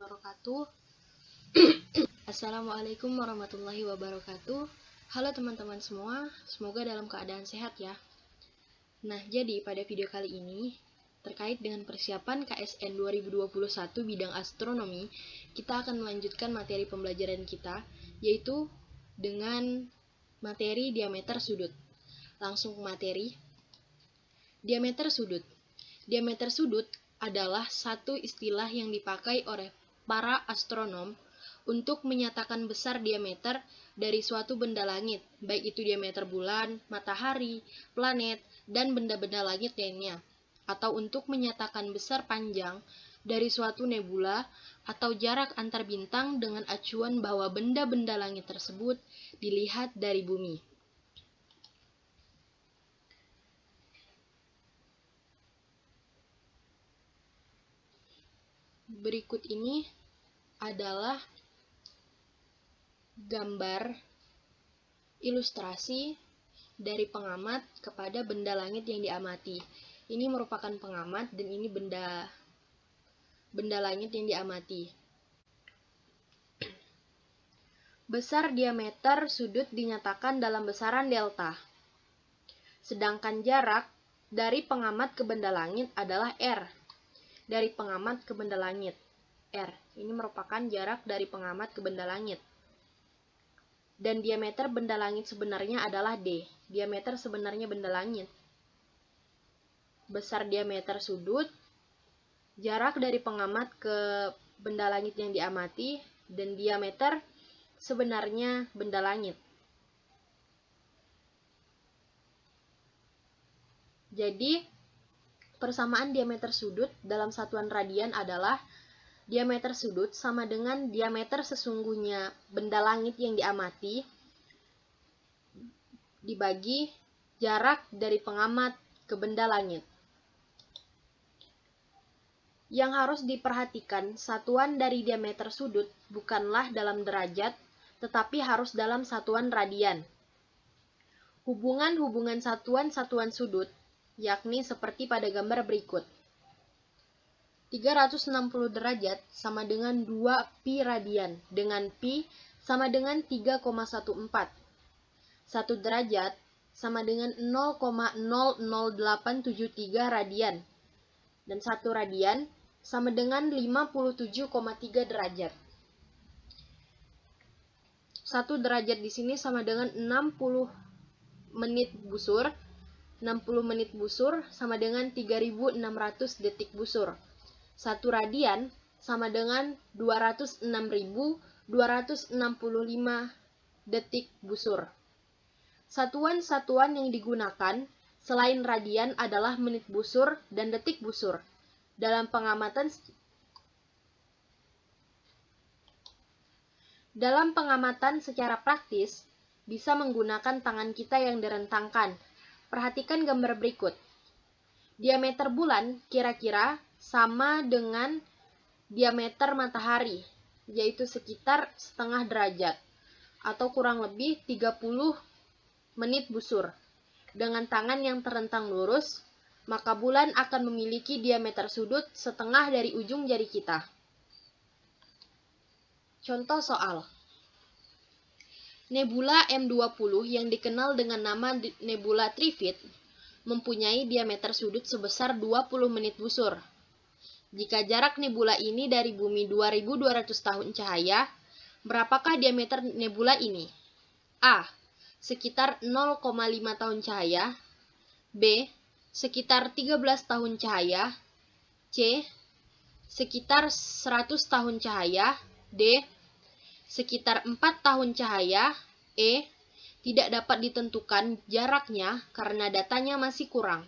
wabarakatuh. Assalamualaikum warahmatullahi wabarakatuh. Halo teman-teman semua, semoga dalam keadaan sehat ya. Nah, jadi pada video kali ini terkait dengan persiapan KSN 2021 bidang astronomi, kita akan melanjutkan materi pembelajaran kita, yaitu dengan materi diameter sudut. Langsung ke materi. Diameter sudut. Diameter sudut adalah satu istilah yang dipakai oleh para astronom untuk menyatakan besar diameter dari suatu benda langit, baik itu diameter bulan, matahari, planet, dan benda-benda langit lainnya, atau untuk menyatakan besar panjang dari suatu nebula atau jarak antar bintang dengan acuan bahwa benda-benda langit tersebut dilihat dari bumi. Berikut ini adalah gambar ilustrasi dari pengamat kepada benda langit yang diamati. Ini merupakan pengamat dan ini benda langit yang diamati. Besar diameter sudut dinyatakan dalam besaran delta. Sedangkan jarak dari pengamat ke benda langit adalah R. Dari pengamat ke benda langit, R. Ini merupakan jarak dari pengamat ke benda langit. Dan diameter benda langit sebenarnya adalah D. Diameter sebenarnya benda langit. Besar diameter sudut, jarak dari pengamat ke benda langit yang diamati, dan diameter sebenarnya benda langit. Jadi, persamaan diameter sudut dalam satuan radian adalah diameter sudut sama dengan diameter sesungguhnya benda langit yang diamati dibagi jarak dari pengamat ke benda langit. Yang harus diperhatikan, satuan dari diameter sudut bukanlah dalam derajat, tetapi harus dalam satuan radian. Hubungan-hubungan satuan-satuan sudut, yakni seperti pada gambar berikut. 360 derajat sama dengan 2 pi radian, dengan pi sama dengan 3,14. 1 derajat sama dengan 0,00873 radian. Dan 1 radian sama dengan 57,3 derajat. 1 derajat di sini sama dengan 60 menit busur. 60 menit busur sama dengan 3600 detik busur. 1 radian sama dengan 206.265 detik busur. Satuan-satuan yang digunakan selain radian adalah menit busur dan detik busur. Dalam pengamatan secara praktis, bisa menggunakan tangan kita yang direntangkan. Perhatikan gambar berikut. Diameter bulan kira-kira sama dengan diameter matahari, yaitu sekitar setengah derajat, atau kurang lebih 30 menit busur. Dengan tangan yang terentang lurus, maka bulan akan memiliki diameter sudut setengah dari ujung jari kita. Contoh soal. Nebula M20 yang dikenal dengan nama nebula Trifid mempunyai diameter sudut sebesar 20 menit busur. Jika jarak nebula ini dari bumi 2200 tahun cahaya, berapakah diameter nebula ini? A. Sekitar 0,5 tahun cahaya. B. Sekitar 13 tahun cahaya. C. Sekitar 100 tahun cahaya. D. Sekitar 4 tahun cahaya. E. Tidak dapat ditentukan jaraknya karena datanya masih kurang.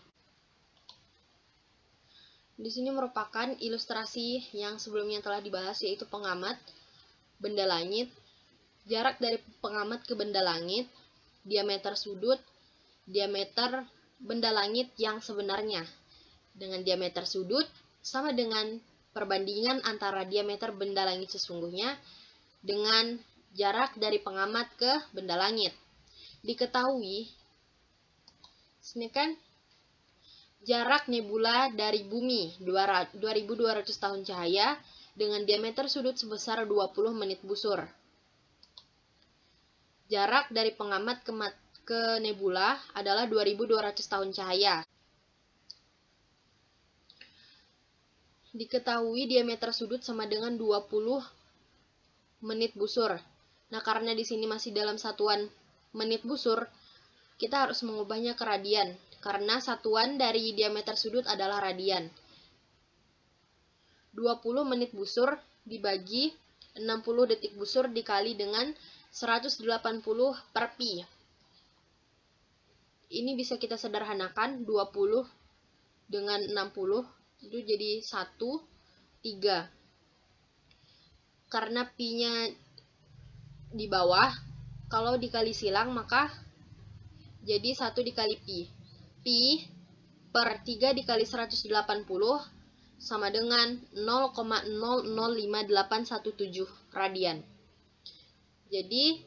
Di sini merupakan ilustrasi yang sebelumnya telah dibahas, yaitu pengamat, benda langit, jarak dari pengamat ke benda langit, diameter sudut, diameter benda langit yang sebenarnya. Dengan diameter sudut sama dengan perbandingan antara diameter benda langit sesungguhnya dengan jarak dari pengamat ke benda langit. Diketahui, sini kan jarak nebula dari bumi 2200 tahun cahaya dengan diameter sudut sebesar 20 menit busur. Jarak dari pengamat ke nebula adalah 2200 tahun cahaya. Diketahui diameter sudut sama dengan 20 menit busur. Nah, karena di sini masih dalam satuan menit busur, kita harus mengubahnya ke radian, karena satuan dari diameter sudut adalah radian. 20 menit busur dibagi 60 detik busur dikali dengan 180 per pi. Ini bisa kita sederhanakan, 20 dengan 60 itu jadi 1, 3. Karena pi-nya di bawah, kalau dikali silang maka jadi 1 dikali pi. Pi per 3 dikali 180 sama dengan 0,005817 radian. Jadi,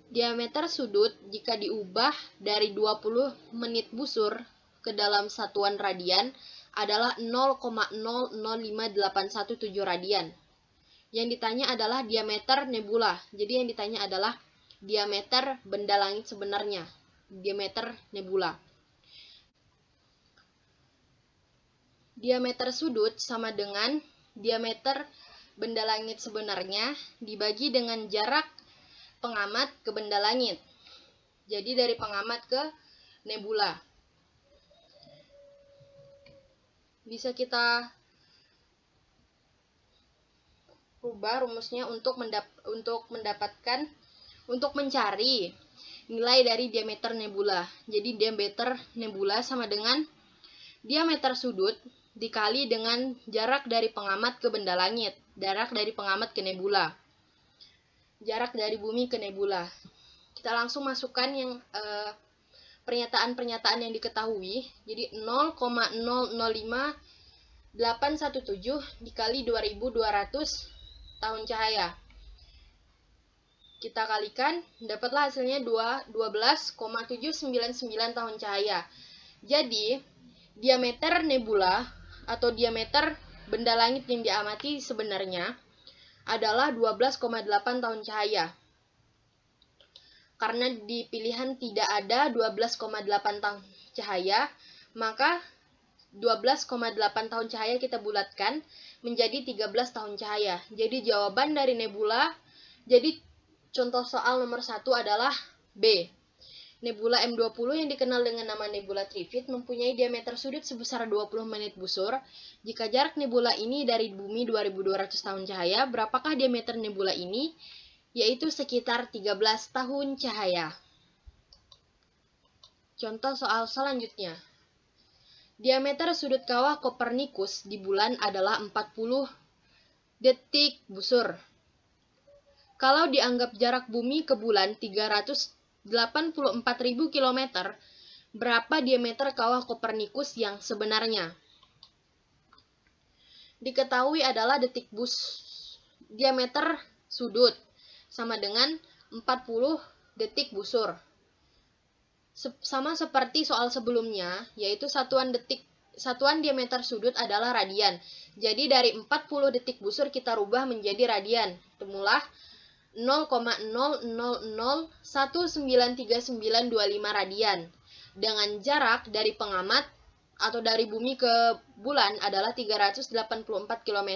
diameter sudut jika diubah dari 20 menit busur ke dalam satuan radian adalah 0,005817 radian. Yang ditanya adalah diameter nebula. Jadi yang ditanya adalah diameter benda langit sebenarnya. Diameter nebula. Diameter sudut sama dengan diameter benda langit sebenarnya dibagi dengan jarak pengamat ke benda langit. Jadi dari pengamat ke nebula. Bisa kita rubah rumusnya untuk mencari nilai dari diameter nebula. Jadi diameter nebula sama dengan diameter sudut dikali dengan jarak dari pengamat ke benda langit, jarak dari pengamat ke nebula, jarak dari bumi ke nebula. Kita langsung masukkan yang pernyataan-pernyataan yang diketahui. Jadi 0,005817 dikali 2200 tahun cahaya. Kita kalikan, dapatlah hasilnya 12,799 tahun cahaya. Jadi, diameter nebula atau diameter benda langit yang diamati sebenarnya adalah 12,8 tahun cahaya. Karena di pilihan tidak ada 12,8 tahun cahaya, maka 12,8 tahun cahaya kita bulatkan menjadi 13 tahun cahaya. Jadi jawaban dari nebula, jadi contoh soal nomor 1 adalah B. Nebula M20 yang dikenal dengan nama nebula Trifid mempunyai diameter sudut sebesar 20 menit busur. Jika jarak nebula ini dari bumi 2200 tahun cahaya, berapakah diameter nebula ini? Yaitu sekitar 13 tahun cahaya. Contoh soal selanjutnya. Diameter sudut kawah Kopernikus di bulan adalah 40 detik busur. Kalau dianggap jarak bumi ke bulan 384.000 km, berapa diameter kawah Kopernikus yang sebenarnya? Diketahui adalah diameter sudut sama dengan 40 detik busur. Sama seperti soal sebelumnya, yaitu satuan diameter sudut adalah radian. Jadi dari 40 detik busur kita rubah menjadi radian. Temulah 0,00193925 radian. Dengan jarak dari pengamat atau dari bumi ke bulan adalah 384 km,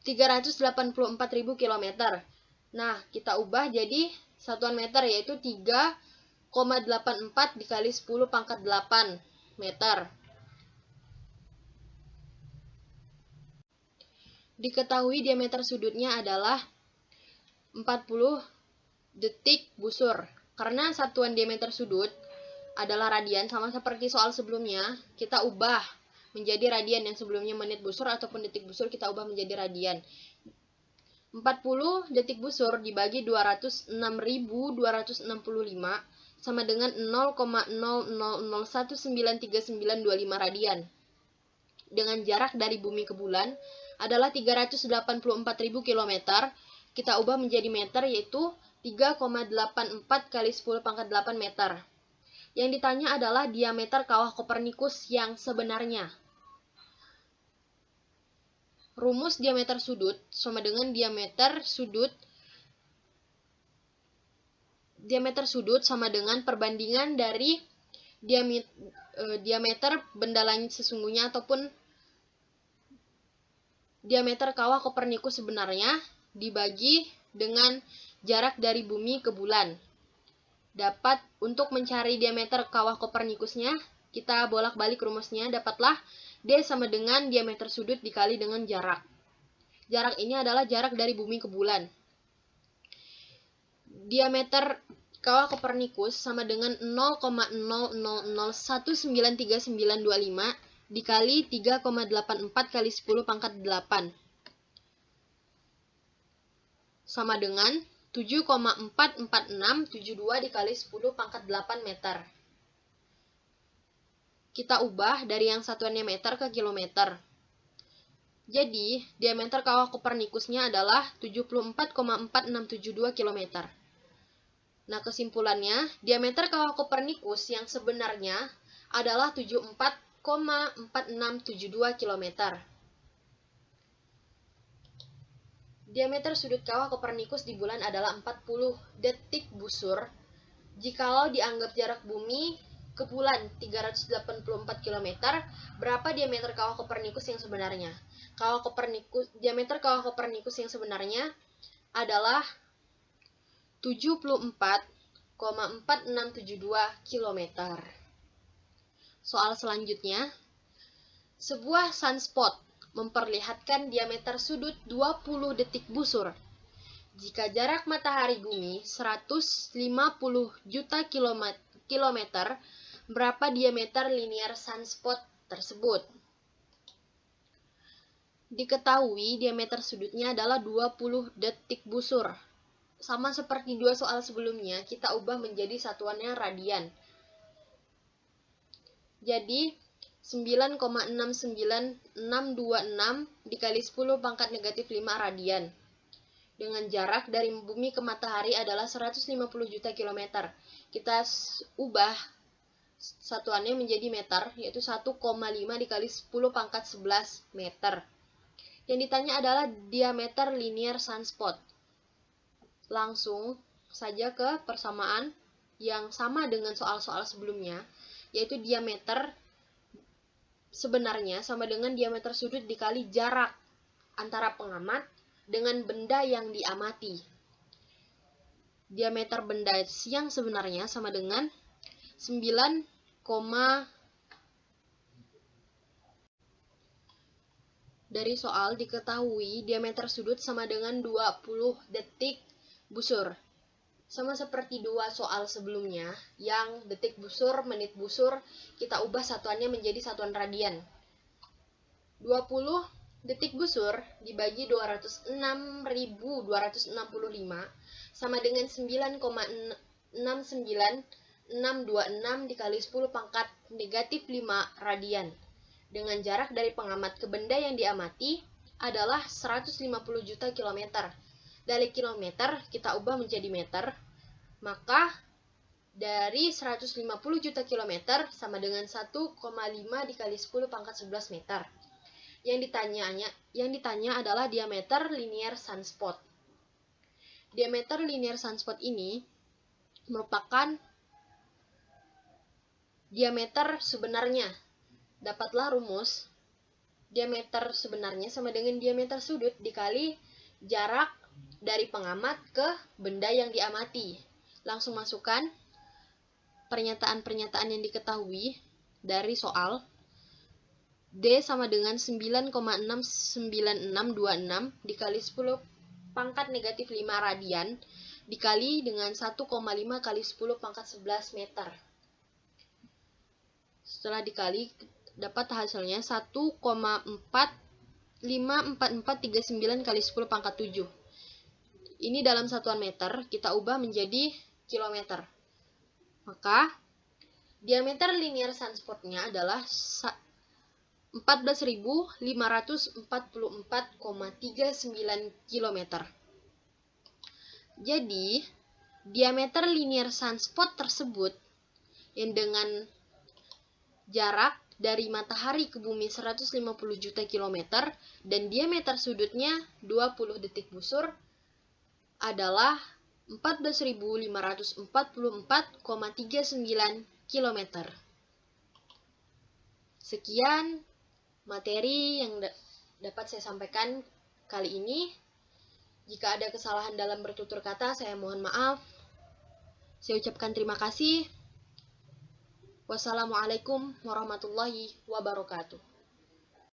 384.000 km. Nah, kita ubah jadi satuan meter, yaitu 3,84 dikali 10 pangkat 8 meter. Diketahui diameter sudutnya adalah 40 detik busur. Karena satuan diameter sudut adalah radian, sama seperti soal sebelumnya, kita ubah menjadi radian. Yang sebelumnya menit busur ataupun detik busur, kita ubah menjadi radian. 40 detik busur dibagi 206.265 sama dengan 0,00193925 radian. Dengan jarak dari bumi ke bulan adalah 384.000 km, kita ubah menjadi meter, yaitu 3,84 kali 10 pangkat 8 meter. Yang ditanya adalah diameter kawah Kopernikus yang sebenarnya. rumus diameter sudut sama dengan diameter sudut sama dengan perbandingan dari diameter benda langit sesungguhnya ataupun diameter kawah Kopernikus sebenarnya dibagi dengan jarak dari bumi ke bulan. Untuk mencari diameter kawah Kopernikusnya, kita bolak-balik rumusnya, dapatlah D sama dengan diameter sudut dikali dengan jarak. Jarak ini adalah jarak dari bumi ke bulan. Diameter kawah Kopernikus sama dengan 0,0001939925 dikali 3,84 kali 10 pangkat 8. Sama dengan 7,44672 dikali 10 pangkat 8 meter. Kita ubah dari yang satuannya meter ke kilometer. Jadi, diameter kawah Kopernikusnya adalah 74,4672 km. Nah, kesimpulannya, diameter kawah Kopernikus yang sebenarnya adalah 74,4672 km. Diameter sudut kawah Kopernikus di bulan adalah 40 detik busur. Jikalau dianggap jarak bumi ke bulan 384 km, berapa diameter kawah Kopernikus yang sebenarnya? Diameter kawah Kopernikus yang sebenarnya adalah 74,4672 km. Soal selanjutnya, sebuah sunspot memperlihatkan diameter sudut 20 detik busur. Jika jarak matahari bumi 150 juta kilometer, berapa diameter linear sunspot tersebut? Diketahui diameter sudutnya adalah 20 detik busur. Sama seperti dua soal sebelumnya, kita ubah menjadi satuannya radian. Jadi, 9,69626 dikali 10 pangkat negatif 5 radian. Dengan jarak dari bumi ke matahari adalah 150 juta kilometer. Kita ubah satuannya menjadi meter, yaitu 1,5 dikali 10 pangkat 11 meter. Yang ditanya adalah diameter linear sunspot. Langsung saja ke persamaan yang sama dengan soal-soal sebelumnya, yaitu diameter sebenarnya sama dengan diameter sudut dikali jarak antara pengamat dengan benda yang diamati. Diameter benda yang sebenarnya sama dengan 9, dari soal diketahui diameter sudut sama dengan 20 detik busur. Sama seperti dua soal sebelumnya, yang detik busur, menit busur, kita ubah satuannya menjadi satuan radian. 20 detik busur dibagi 206.265 sama dengan 9,69626 dikali 10 pangkat negatif 5 radian. Dengan jarak dari pengamat ke benda yang diamati adalah 150 juta kilometer. Dari kilometer kita ubah menjadi meter, maka dari 150 juta kilometer sama dengan 1,5 dikali 10 pangkat 11 meter. Yang ditanya adalah diameter linear sunspot. Diameter linear sunspot ini merupakan diameter sebenarnya. Dapatlah rumus diameter sebenarnya sama dengan diameter sudut dikali jarak dari pengamat ke benda yang diamati. Langsung masukkan pernyataan-pernyataan yang diketahui dari soal. D sama dengan 9,69626 dikali 10 pangkat negatif 5 radian dikali dengan 1,5 kali 10 pangkat 11 meter. Setelah dikali, dapat hasilnya 1,45439 kali 10 pangkat 7. Ini dalam satuan meter, kita ubah menjadi kilometer. Maka, diameter linear sunspotnya adalah 14.544,39 km. Jadi, diameter linear sunspot tersebut yang dengan jarak dari matahari ke bumi 150 juta kilometer dan diameter sudutnya 20 detik busur adalah 14.544,39 km. Sekian materi yang dapat saya sampaikan kali ini. Jika ada kesalahan dalam bertutur kata, saya mohon maaf. Saya ucapkan terima kasih. Wassalamualaikum warahmatullahi wabarakatuh.